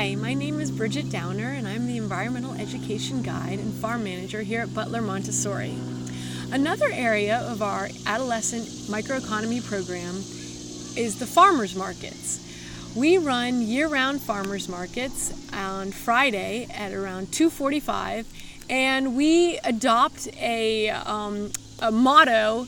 Hi, my name is Bridgette Downer, and I'm the Environmental Education Guide and Farm Manager here at Butler Montessori. Another area of our adolescent microeconomy program is the farmers markets. We run year-round farmers markets on Friday at around 2:45, and we adopt a motto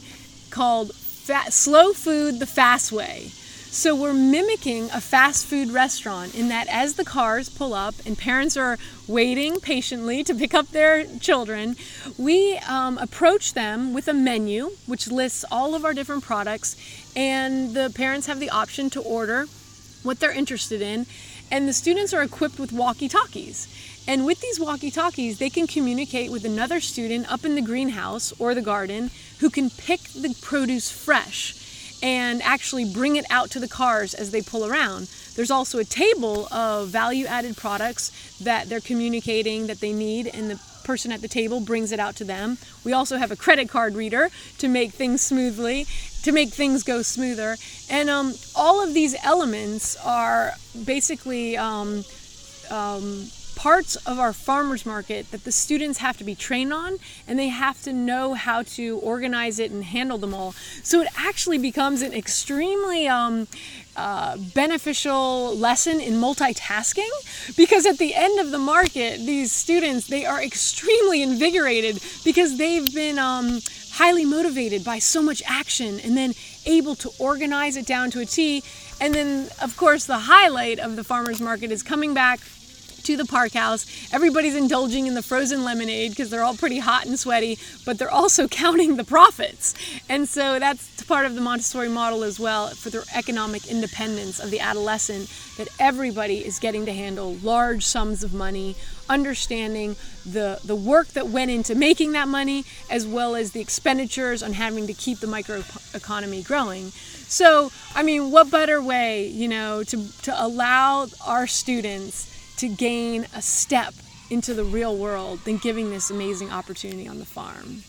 called slow food the fast way. So we're mimicking a fast food restaurant in that as the cars pull up and parents are waiting patiently to pick up their children, we approach them with a menu which lists all of our different products, and the parents have the option to order what they're interested in, and the students are equipped with walkie-talkies. And with these walkie-talkies, they can communicate with another student up in the greenhouse or the garden who can pick the produce fresh and actually bring it out to the cars as they pull around. There's also a table of value-added products that they're communicating that they need, and the person at the table brings it out to them. We also have a credit card reader to make things go smoother. And all of these elements are basically parts of our farmers market that the students have to be trained on, and they have to know how to organize it and handle them all. So it actually becomes an extremely beneficial lesson in multitasking, because at the end of the market, these students, they are extremely invigorated because they've been highly motivated by so much action and then able to organize it down to a T. And then, of course, the highlight of the farmers market is coming back to the park house. Everybody's indulging in the frozen lemonade because they're all pretty hot and sweaty, but they're also counting the profits. And so that's part of the Montessori model as well, for the economic independence of the adolescent, that everybody is getting to handle large sums of money, understanding the work that went into making that money, as well as the expenditures on having to keep the microeconomy growing. So, I mean, what better way, to allow our students to gain a step into the real world than giving this amazing opportunity on the farm.